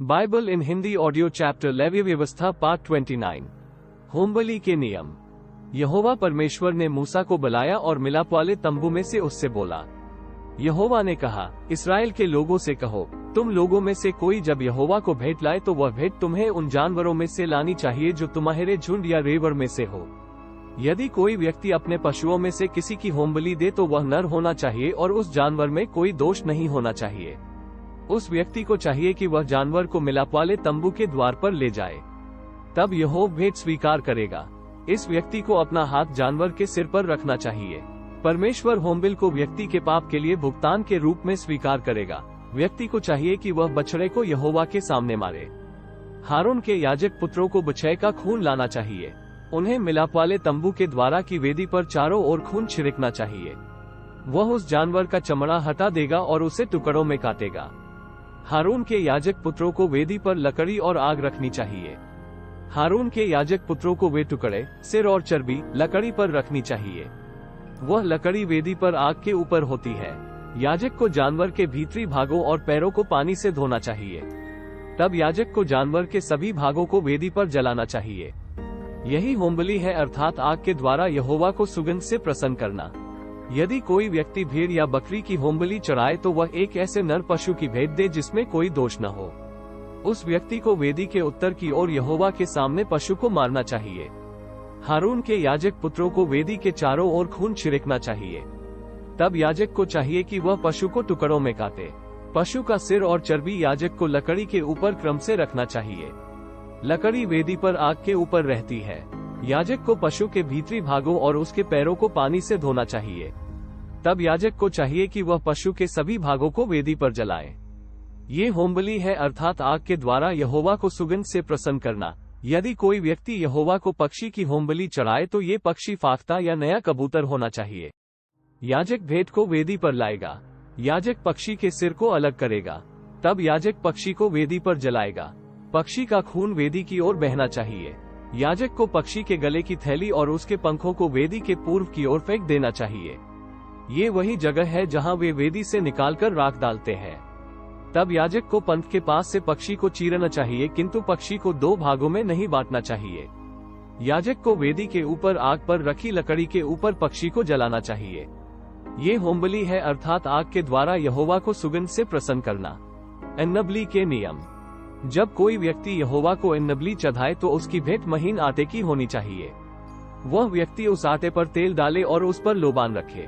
Bible इन Hindi audio chapter levy व्यवस्था part 29। होमबलि के नियम। यहोवा परमेश्वर ने मूसा को बुलाया और मिलाप वाले तंबू में से उससे बोला। यहोवा ने कहा, इस्राएल के लोगों से कहो, तुम लोगों में से कोई जब यहोवा को भेंट लाए तो वह भेंट तुम्हें उन जानवरों में से लानी चाहिए जो तुम्हारे झुंड या रेवर में से हो। यदि कोई व्यक्ति अपने पशुओं में से किसी की होमबलि दे तो वह नर होना चाहिए और उस जानवर में कोई दोष नहीं होना चाहिए। उस व्यक्ति को चाहिए कि वह जानवर को मिलाप वाले तंबू के द्वार पर ले जाए, तब यहोवा भेंट स्वीकार करेगा। इस व्यक्ति को अपना हाथ जानवर के सिर पर रखना चाहिए। परमेश्वर होमबलि को व्यक्ति के पाप के लिए भुगतान के रूप में स्वीकार करेगा। व्यक्ति को चाहिए कि वह बछड़े को यहोवा के सामने मारे। हारून के याजक पुत्रों को बछड़े का खून लाना चाहिए। उन्हें मिलाप वाले तंबू के द्वारा की वेदी पर चारों ओर खून छिड़कना चाहिए। वह उस जानवर का चमड़ा हटा देगा और उसे टुकड़ों में काटेगा। हारून के याजक पुत्रों को वेदी पर लकड़ी और आग रखनी चाहिए। हारून के याजक पुत्रों को वे टुकड़े, सिर और चर्बी लकड़ी पर रखनी चाहिए। वह लकड़ी वेदी पर आग के ऊपर होती है। याजक को जानवर के भीतरी भागों और पैरों को पानी से धोना चाहिए। तब याजक को जानवर के सभी भागों को वेदी पर जलाना चाहिए। यही होमबलि है, अर्थात आग के द्वारा यहोवा को सुगंध से प्रसन्न करना। यदि कोई व्यक्ति भेड़ या बकरी की होमबलि चढ़ाए तो वह एक ऐसे नर पशु की भेंट दे जिसमें कोई दोष न हो। उस व्यक्ति को वेदी के उत्तर की ओर यहोवा के सामने पशु को मारना चाहिए। हारून के याजक पुत्रों को वेदी के चारों ओर खून छिड़कना चाहिए। तब याजक को चाहिए कि वह पशु को टुकड़ों में काटे। पशु का सिर और चर्बी याजक को लकड़ी के ऊपर क्रम से रखना चाहिए। लकड़ी वेदी पर आग के ऊपर रहती है। याजक को पशु के भीतरी भागों और उसके पैरों को पानी से धोना चाहिए। तब याजक को चाहिए कि वह पशु के सभी भागों को वेदी पर जलाए। ये होमबलि है, अर्थात आग के द्वारा यहोवा को सुगंध से प्रसन्न करना। यदि कोई व्यक्ति यहोवा को पक्षी की होमबलि चढ़ाए तो ये पक्षी फाख्ता या नया कबूतर होना चाहिए। याजक भेंट को वेदी पर लाएगा। याजक पक्षी के सिर को अलग करेगा। तब याजक पक्षी को वेदी पर जलाएगा। पक्षी का खून वेदी की ओर बहना चाहिए। याजक को पक्षी के गले की थैली और उसके पंखों को वेदी के पूर्व की ओर फेंक देना चाहिए। ये वही जगह है जहां वे वेदी से निकालकर राख डालते हैं। तब याजक को पंख के पास से पक्षी को चीरना चाहिए, किंतु पक्षी को दो भागों में नहीं बांटना चाहिए। याजक को वेदी के ऊपर आग पर रखी लकड़ी के ऊपर पक्षी को जलाना चाहिए। ये होमबलि है, अर्थात आग के द्वारा यहोवा को सुगंध से प्रसन्न करना। अन्नबलि के नियम। जब कोई व्यक्ति यहोवा को अन्नबलि चढ़ाए तो उसकी भेंट महीन आटे की होनी चाहिए। वह व्यक्ति उस आटे पर तेल डाले और उस पर लोबान रखे।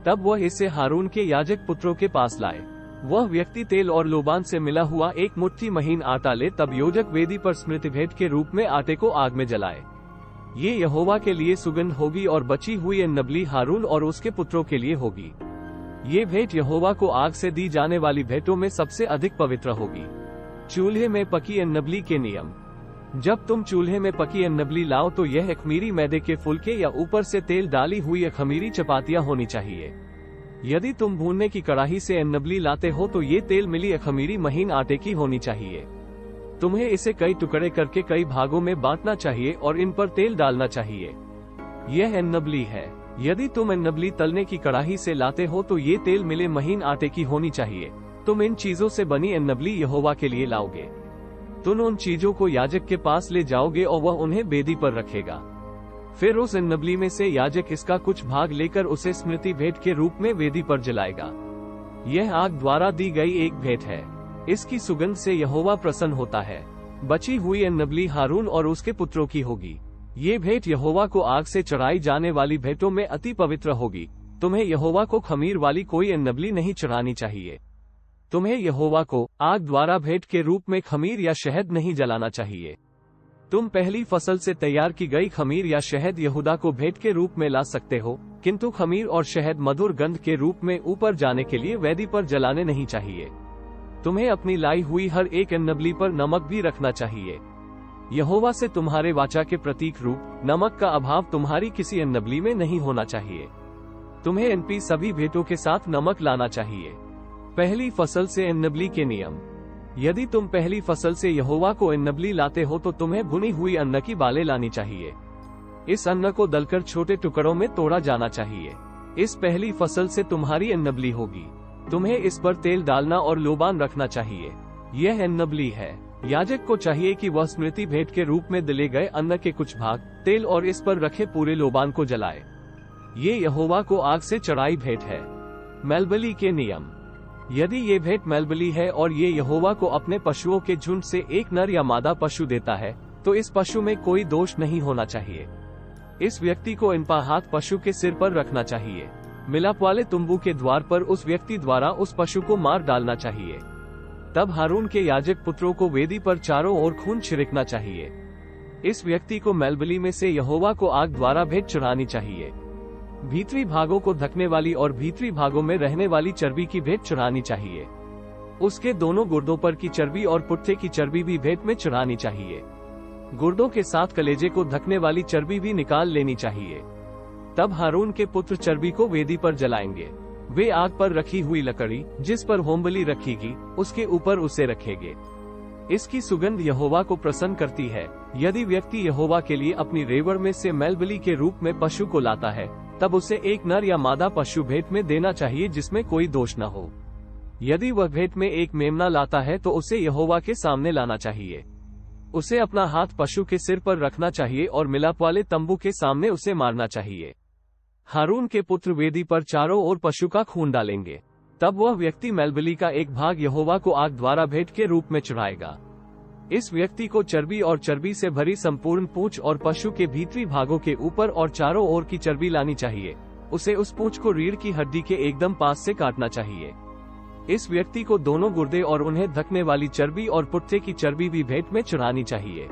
तब वह इसे हारून के याजक पुत्रों के पास लाए। वह व्यक्ति तेल और लोबान से मिला हुआ एक मुट्ठी महीन आटा ले, तब योजक वेदी पर स्मृति भेंट के रूप में आटे को आग में जलाए। ये यहोवा के लिए सुगंध होगी और बची हुई अन्नबलि हारून और उसके पुत्रों के लिए होगी। ये भेंट यहोवा को आग से दी जाने वाली भेंटों में सबसे अधिक पवित्र होगी। चूल्हे में पकी अन्नबलि के नियम। जब तुम चूल्हे में पकी अन्नबलि लाओ तो यह अखमीरी मैदे के फुलके या ऊपर से तेल डाली हुई अखमीरी चपातियां होनी चाहिए। यदि तुम भूनने की कड़ाही से अन्नबलि लाते हो तो ये तेल मिली अखमीरी महीन आटे की होनी चाहिए। तुम्हें इसे कई टुकड़े करके कई भागों में बांटना चाहिए और इन पर तेल डालना चाहिए। यह अन्नबलि है। यदि तुम अन्नबलि तलने की कड़ाही से लाते हो तो ये तेल मिले महीन आटे की होनी चाहिए। तुम इन चीजों से बनी अन्नबलि यहोवा के लिए लाओगे। तुम उन चीजों को याजक के पास ले जाओगे और वह उन्हें वेदी पर रखेगा। फिर उस अन्नबलि में से याजक इसका कुछ भाग लेकर उसे स्मृति भेंट के रूप में वेदी पर जलाएगा। यह आग द्वारा दी गई एक भेंट है। इसकी सुगंध से यहोवा प्रसन्न होता है। बची हुई अन्नबलि हारून और उसके पुत्रों की होगी। ये भेंट यहोवा को आग से चढ़ाई जाने वाली भेंटों में अति पवित्र होगी। तुम्हें यहोवा को खमीर वाली कोई अन्नबलि नहीं चढ़ानी चाहिए। तुम्हें यहोवा को आग द्वारा भेंट के रूप में खमीर या शहद नहीं जलाना चाहिए। तुम पहली फसल से तैयार की गई खमीर या शहद यहूदा को भेंट के रूप में ला सकते हो, किंतु खमीर और शहद मधुर गंध के रूप में ऊपर जाने के लिए वेदी पर जलाने नहीं चाहिए। तुम्हें अपनी लाई हुई हर एक अन्नबलि पर नमक भी रखना चाहिए। यहोवा से तुम्हारे वाचा के प्रतीक रूप नमक का अभाव तुम्हारी किसी अन्नबलि में नहीं होना चाहिए। तुम्हें इन सभी भेंटों के साथ नमक लाना चाहिए। पहली फसल से अन्नबलि के नियम। यदि तुम पहली फसल से यहोवा को अन्नबलि लाते हो तो तुम्हें भुनी हुई अन्न की बालें लानी चाहिए। इस अन्न को दलकर छोटे टुकड़ों में तोड़ा जाना चाहिए। इस पहली फसल से तुम्हारी अन्नबलि होगी। तुम्हें इस पर तेल डालना और लोबान रखना चाहिए। यह नबली है। याजक को चाहिए कि वह स्मृति भेंट के रूप में दिले गए अन्न के कुछ भाग, तेल और इस पर रखे पूरे लोबान को जलाए। ये यहोवा को आग से चढ़ाई भेंट है। मेलबली के नियम। यदि ये भेंट मेलबली है और ये यहोवा को अपने पशुओं के झुंड से एक नर या मादा पशु देता है, तो इस पशु में कोई दोष नहीं होना चाहिए। इस व्यक्ति को इनपा हाथ पशु के सिर पर रखना चाहिए। मिलाप वाले तंबू के द्वार पर उस व्यक्ति द्वारा उस पशु को मार डालना चाहिए। तब हारून के याजक पुत्रों को वेदी पर चारों ओर खून छिड़कना चाहिए। इस व्यक्ति को मेलबली में से यहोवा को आग द्वारा भेंट चढ़ानी चाहिए। भीतरी भागों को ढकने वाली और भीतरी भागों में रहने वाली चर्बी की भेंट चढ़ानी चाहिए। उसके दोनों गुर्दों पर की चर्बी और पुट्ठे की चर्बी भी भेंट में चढ़ानी चाहिए। गुर्दों के साथ कलेजे को ढकने वाली चर्बी भी निकाल लेनी चाहिए। तब हारून के पुत्र चर्बी को वेदी पर जलाएंगे। वे आग पर रखी हुई लकड़ी जिस पर होमबलि रखेगी, उसके ऊपर उसे रखेंगे। इसकी सुगंध यहोवा को प्रसन्न करती है। यदि व्यक्ति यहोवा के लिए अपनी रेवड़ में से मेलबली के रूप में पशु को लाता है, तब उसे एक नर या मादा पशु भेंट में देना चाहिए जिसमें कोई दोष न हो। यदि वह भेंट में एक मेमना लाता है तो उसे यहोवा के सामने लाना चाहिए। उसे अपना हाथ पशु के सिर पर रखना चाहिए और मिलाप वाले तंबू के सामने उसे मारना चाहिए। हारून के पुत्र वेदी पर चारों ओर पशु का खून डालेंगे। तब वह व्यक्ति मेलबली का एक भाग यहोवा को आग द्वारा भेंट के रूप में चढ़ाएगा। इस व्यक्ति को चर्बी और चर्बी से भरी संपूर्ण पूंछ और पशु के भीतरी भागों के ऊपर और चारों ओर की चर्बी लानी चाहिए। उसे उस पूंछ को रीढ़ की हड्डी के एकदम पास से काटना चाहिए। इस व्यक्ति को दोनों गुर्दे और उन्हें ढकने वाली चर्बी और पुट्ठे की चर्बी भी भेंट में चढ़ानी चाहिए।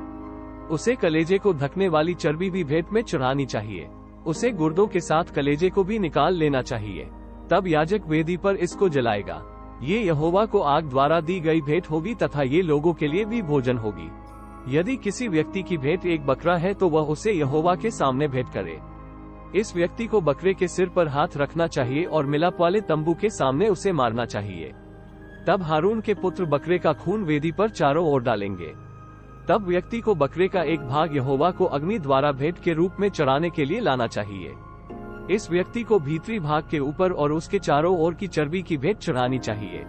उसे कलेजे को ढकने वाली चर्बी भी भेंट में चढ़ानी चाहिए। उसे गुर्दों के साथ कलेजे को भी निकाल लेना चाहिए। तब याजक वेदी पर इसको जलाएगा। ये यहोवा को आग द्वारा दी गई भेंट होगी तथा ये लोगों के लिए भी भोजन होगी। यदि किसी व्यक्ति की भेंट एक बकरा है तो वह उसे यहोवा के सामने भेंट करे। इस व्यक्ति को बकरे के सिर पर हाथ रखना चाहिए और मिलाप वाले तंबू के सामने उसे मारना चाहिए। तब हारून के पुत्र बकरे का खून वेदी पर चारों ओर डालेंगे। तब व्यक्ति को बकरे का एक भाग यहोवा को अग्नि द्वारा भेंट के रूप में चढ़ाने के लिए लाना चाहिए। इस व्यक्ति को भीतरी भाग के ऊपर और उसके चारों ओर की चर्बी की भेंट चढ़ानी चाहिए।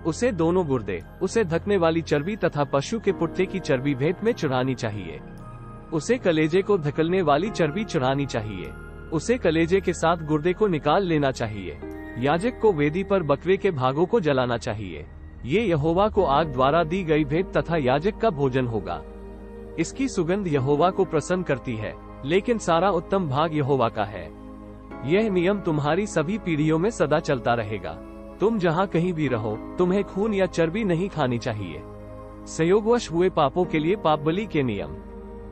उसे दोनों गुर्दे, उसे ढकने वाली चर्बी तथा पशु के पुट्ठे की चर्बी भेंट में चढ़ानी चाहिए। उसे कलेजे को ढकलने वाली चर्बी चढ़ानी चाहिए। उसे कलेजे के साथ गुर्दे को निकाल लेना चाहिए। याजक को वेदी पर बकरे के भागों को जलाना चाहिए। ये यहोवा को आग द्वारा दी गई भेंट तथा याजक का भोजन होगा। इसकी सुगंध यहोवा को प्रसन्न करती है, लेकिन सारा उत्तम भाग यहोवा का है। यह नियम तुम्हारी सभी पीढ़ियों में सदा चलता रहेगा। तुम जहाँ कहीं भी रहो, तुम्हें खून या चर्बी नहीं खानी चाहिए। संयोगवश हुए पापों के लिए पाप बलि के नियम।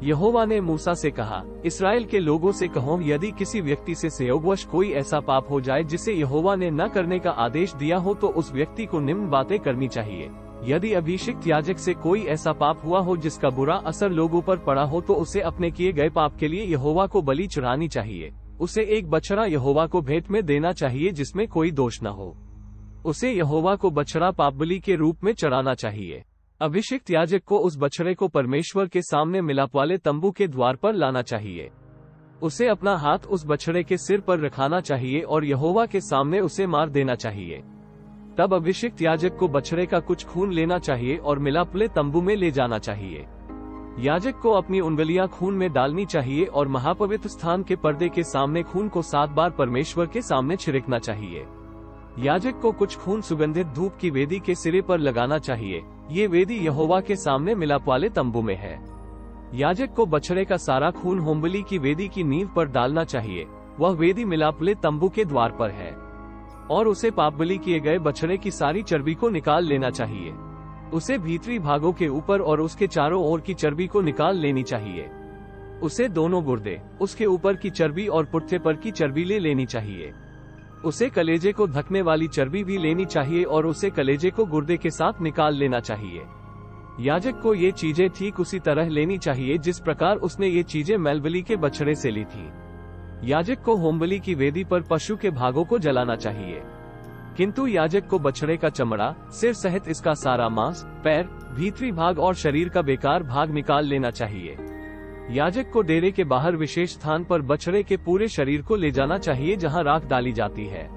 यहोवा ने मूसा से कहा, इस्राएल के लोगों से कहो, यदि किसी व्यक्ति से संयोगवश कोई ऐसा पाप हो जाए जिसे यहोवा ने न करने का आदेश दिया हो, तो उस व्यक्ति को निम्न बातें करनी चाहिए। यदि अभिषिक्त याजक से कोई ऐसा पाप हुआ हो जिसका बुरा असर लोगों पर पड़ा हो, तो उसे अपने किए गए पाप के लिए यहोवा को बलि चढ़ानी चाहिए। उसे एक बछड़ा यहोवा को भेंट में देना चाहिए जिसमें कोई दोष न हो। उसे यहोवा को बछड़ा पापबलि के रूप में चढ़ाना चाहिए। अभिषिक्त याजक को उस बछड़े को परमेश्वर के सामने मिलाप वाले तंबू के द्वार पर लाना चाहिए। उसे अपना हाथ उस बछड़े के सिर पर रखाना चाहिए और यहोवा के सामने उसे मार देना चाहिए। तब अभिषिक्त याजक को बछड़े का कुछ खून लेना चाहिए और मिलाप वाले तंबू में ले जाना चाहिए। याजक को अपनी उंगलियां खून में डालनी चाहिए और महापवित्र स्थान के पर्दे के सामने खून को 7 बार परमेश्वर के सामने छिड़कना चाहिए। याजक को कुछ खून सुगंधित धूप की वेदी के सिरे पर लगाना चाहिए। ये वेदी यहोवा के सामने मिलाप वाले तंबू में है। याजक को बछड़े का सारा खून होमबलि की वेदी की नींव पर डालना चाहिए। वह वेदी मिलाप वाले तंबू के द्वार पर है। और उसे पापबलि किए गए बछड़े की सारी चर्बी को निकाल लेना चाहिए। उसे भीतरी भागों के ऊपर और उसके चारों ओर की चर्बी को निकाल लेनी चाहिए। उसे दोनों गुर्दे, उसके ऊपर की चर्बी और पुट्ठे पर की चर्बी ले लेनी चाहिए। उसे कलेजे को ढकने वाली चर्बी भी लेनी चाहिए और उसे कलेजे को गुर्दे के साथ निकाल लेना चाहिए। याजक को ये चीजें ठीक उसी तरह लेनी चाहिए जिस प्रकार उसने ये चीजें मेलबलि के बछड़े से ली थी। याजक को होमबलि की वेदी पर पशु के भागों को जलाना चाहिए, किंतु याजक को बछड़े का चमड़ा, सिर सहित इसका सारा मांस, पैर, भीतरी भाग और शरीर का बेकार भाग निकाल लेना चाहिए। याजक को डेरे के बाहर विशेष स्थान पर बछड़े के पूरे शरीर को ले जाना चाहिए जहां राख डाली जाती है।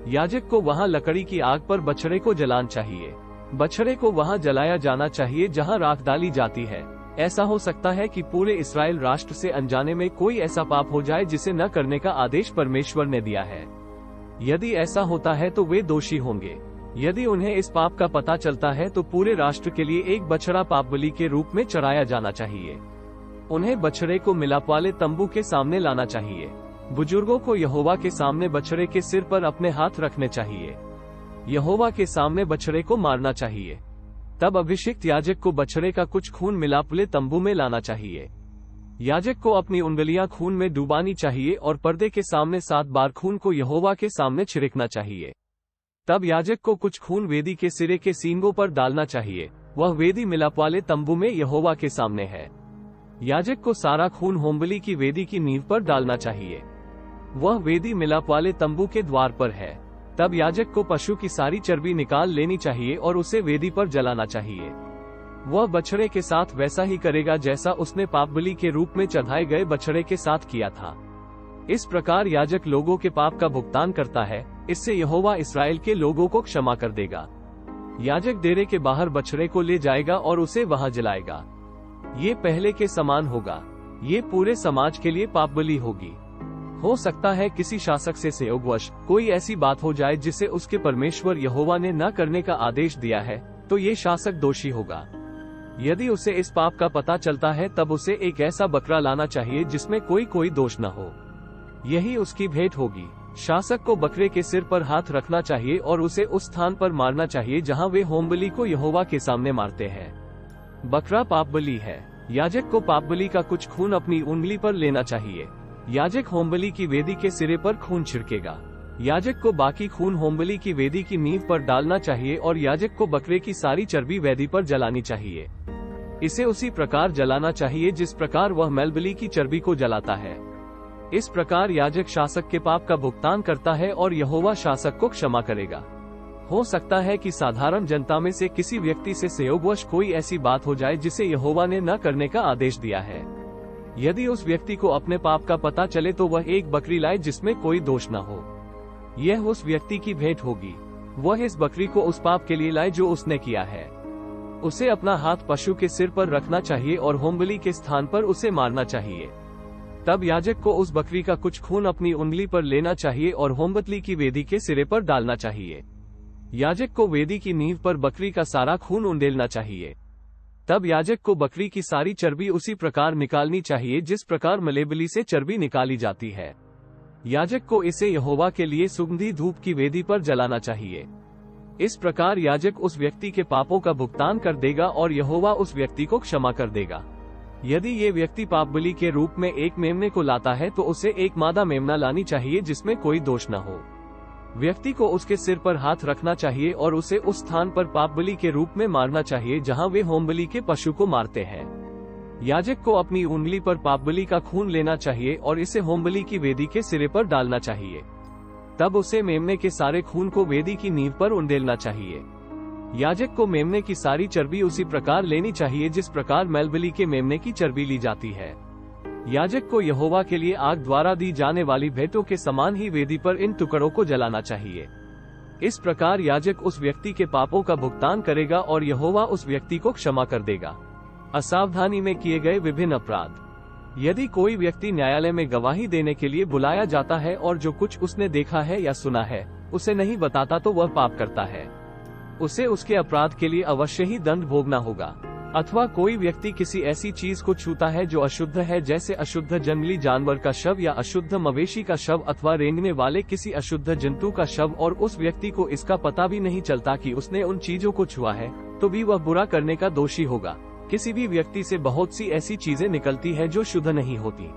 याजक को वहां लकड़ी की आग पर बछड़े को जलाना चाहिए। बछड़े को वहां जलाया जाना चाहिए जहां राख डाली जाती है। ऐसा हो सकता है कि पूरे इस्राएल राष्ट्र से अनजाने में कोई ऐसा पाप हो जाए जिसे न करने का आदेश परमेश्वर ने दिया है। यदि ऐसा होता है तो वे दोषी होंगे। यदि उन्हें इस पाप का पता चलता है तो पूरे राष्ट्र के लिए एक बछड़ा पाप बलि के रूप में चढ़ाया जाना चाहिए। उन्हें बछड़े को मिलाप वाले तंबू के सामने लाना चाहिए। बुजुर्गों को यहोवा के सामने बछड़े के सिर पर अपने हाथ रखने चाहिए। यहोवा के सामने बछड़े को मारना चाहिए। तब अभिषिक्त याजक को बछड़े का कुछ खून मिलाप वाले तंबू में लाना चाहिए। याजक को अपनी उंगलियां खून में डुबानी चाहिए और पर्दे के सामने 7 बार खून को यहोवा के सामने छिड़कना चाहिए। तब याजक को कुछ खून वेदी के सिरे के सींगों पर डालना चाहिए। वह वेदी मिलाप वाले तंबू में यहोवा के सामने है। याजक को सारा खून होमबलि की वेदी की नींव पर डालना चाहिए। वह वेदी मिलाप वाले तंबू के द्वार पर है। तब याजक को पशु की सारी चर्बी निकाल लेनी चाहिए और उसे वेदी पर जलाना चाहिए। वह बछड़े के साथ वैसा ही करेगा जैसा उसने पाप बलि के रूप में चढ़ाए गए बछड़े के साथ किया था। इस प्रकार याजक लोगों के पाप का भुगतान करता है। इससे यहोवा इस्राएल के लोगों को क्षमा कर देगा। याजक डेरे के बाहर बछड़े को ले जाएगा और उसे वहां जलाएगा। ये पहले के समान होगा। ये पूरे समाज के लिए पाप बलि होगी। हो सकता है किसी शासक से संयोगवश कोई ऐसी बात हो जाए जिसे उसके परमेश्वर यहोवा ने न करने का आदेश दिया है, तो ये शासक दोषी होगा। यदि उसे इस पाप का पता चलता है तब उसे एक ऐसा बकरा लाना चाहिए जिसमें कोई दोष न हो। यही उसकी भेंट होगी। शासक को बकरे के सिर पर हाथ रखना चाहिए और उसे उस स्थान पर मारना चाहिए जहां वे होमबलि को यहोवा के सामने मारते हैं। बकरा पाप बलि है। याजक को पाप बलि का कुछ खून अपनी उंगली पर लेना चाहिए। याजक होमबलि की वेदी के सिरे पर खून छिड़केगा। याजक को बाकी खून होमबलि की वेदी की नींव पर डालना चाहिए और याजक को बकरे की सारी चर्बी वेदी पर जलानी चाहिए। इसे उसी प्रकार जलाना चाहिए जिस प्रकार वह मेलबलि की चर्बी को जलाता है। इस प्रकार याजक शासक के पाप का भुगतान करता है और यहोवा शासक को क्षमा करेगा। हो सकता है कि साधारण जनता में से किसी व्यक्ति से संयोगवश कोई ऐसी बात हो जाए जिसे यहोवा ने न करने का आदेश दिया है। यदि उस व्यक्ति को अपने पाप का पता चले तो वह एक बकरी लाए जिसमें कोई दोष न हो। यह उस व्यक्ति की भेंट होगी। वह इस बकरी को उस पाप के लिए लाए जो उसने किया है। उसे अपना हाथ पशु के सिर पर रखना चाहिए और होमबलि के स्थान पर उसे मारना चाहिए। तब याजक को उस बकरी का कुछ खून अपनी उंगली पर लेना चाहिए और होमबलि की वेदी के सिरे पर डालना चाहिए। याजक को वेदी की नींव पर बकरी का सारा खून उंडेलना चाहिए। तब याजक को बकरी की सारी चर्बी उसी प्रकार निकालनी चाहिए जिस प्रकार मलेबली से चर्बी निकाली जाती है। याजक को इसे यहोवा के लिए सुगंधी धूप की वेदी पर जलाना चाहिए। इस प्रकार याजक उस व्यक्ति के पापों का भुगतान कर देगा और यहोवा उस व्यक्ति को क्षमा कर देगा। यदि ये व्यक्ति पाप बलि के रूप में एक मेमने को लाता है तो उसे एक मादा मेमना लानी चाहिए जिसमें कोई दोष न हो। व्यक्ति को उसके सिर पर हाथ रखना चाहिए और उसे उस स्थान पर पाप बलि के रूप में मारना चाहिए जहां वे होमबलि के पशु को मारते हैं। याजक को अपनी उंगली पर पाप बलि का खून लेना चाहिए और इसे होमबलि की वेदी के सिरे पर डालना चाहिए। तब उसे मेमने के सारे खून को वेदी की नींव पर उंडेलना चाहिए। याजक को मेमने की सारी चर्बी उसी प्रकार लेनी चाहिए जिस प्रकार मेलबलि के मेमने की चर्बी ली जाती है। याजक को यहोवा के लिए आग द्वारा दी जाने वाली भेंटों के समान ही वेदी पर इन टुकड़ों को जलाना चाहिए। इस प्रकार याजक उस व्यक्ति के पापों का भुगतान करेगा और यहोवा उस व्यक्ति को क्षमा कर देगा। असावधानी में किए गए विभिन्न अपराध। यदि कोई व्यक्ति न्यायालय में गवाही देने के लिए बुलाया जाता है और जो कुछ उसने देखा है या सुना है उसे नहीं बताता तो वह पाप करता है। उसे उसके अपराध के लिए अवश्य ही दंड भोगना होगा। अथवा कोई व्यक्ति किसी ऐसी चीज को छूता है जो अशुद्ध है, जैसे अशुद्ध जंगली जानवर का शव या अशुद्ध मवेशी का शव अथवा रेंगने वाले किसी अशुद्ध जंतु का शव, और उस व्यक्ति को इसका पता भी नहीं चलता कि उसने उन चीजों को छुआ है, तो भी वह बुरा करने का दोषी होगा। किसी भी व्यक्ति से बहुत सी ऐसी चीजें निकलती है जो शुद्ध नहीं होती।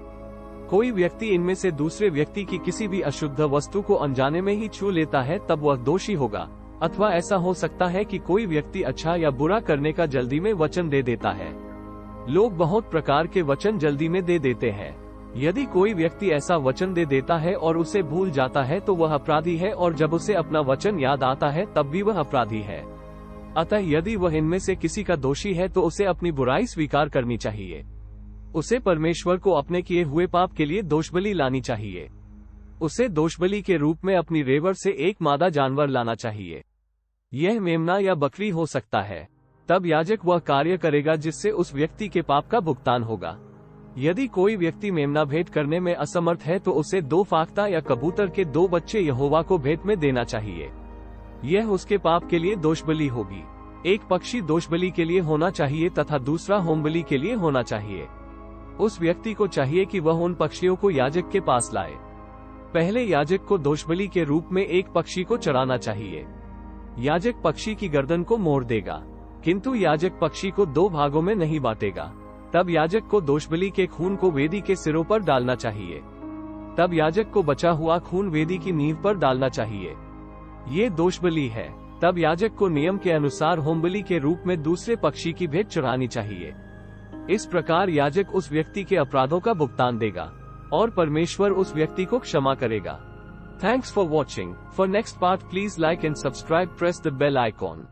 कोई व्यक्ति इनमें से दूसरे व्यक्ति की किसी भी अशुद्ध वस्तु को अनजाने में ही छू लेता है, तब वह दोषी होगा। अथवा ऐसा हो सकता है कि कोई व्यक्ति अच्छा या बुरा करने का जल्दी में वचन दे देता है। लोग बहुत प्रकार के वचन जल्दी में दे देते हैं। यदि कोई व्यक्ति ऐसा वचन दे देता है और उसे भूल जाता है तो वह अपराधी है, और जब उसे अपना वचन याद आता है तब भी वह अपराधी है। अतः यदि वह इनमें से किसी का दोषी है तो उसे अपनी बुराई स्वीकार करनी चाहिए। उसे परमेश्वर को अपने किए हुए पाप के लिए दोषबलि लानी चाहिए। उसे दोषबलि के रूप में अपनी रेवड़ से एक मादा जानवर लाना चाहिए। यह मेमना या बकरी हो सकता है। तब याजक वह कार्य करेगा जिससे उस व्यक्ति के पाप का भुगतान होगा। यदि कोई व्यक्ति मेमना भेंट करने में असमर्थ है तो उसे 2 फाख्ता या कबूतर के 2 बच्चे यहोवा को भेंट में देना चाहिए। यह उसके पाप के लिए दोषबलि होगी। एक पक्षी दोषबलि के लिए होना चाहिए तथा दूसरा होमबलि के लिए होना चाहिए। उस व्यक्ति को चाहिए कि वह उन पक्षियों को याजक के पास लाए। पहले याजक को दोषबलि के रूप में एक पक्षी को चढ़ाना चाहिए। याजक पक्षी की गर्दन को मोड़ देगा, किंतु याजक पक्षी को 2 भागों में नहीं बांटेगा। तब याजक को दोषबलि के खून को वेदी के सिरों पर डालना चाहिए। तब याजक को बचा हुआ खून वेदी की नींव पर डालना चाहिए। ये दोषबलि है। तब याजक को नियम के अनुसार होमबलि के रूप में दूसरे पक्षी की भेंट चढ़ानी चाहिए। इस प्रकार याजक उस व्यक्ति के अपराधों का भुगतान देगा और परमेश्वर उस व्यक्ति को क्षमा करेगा। Thanks for watching. For next part please like and subscribe, press the bell icon.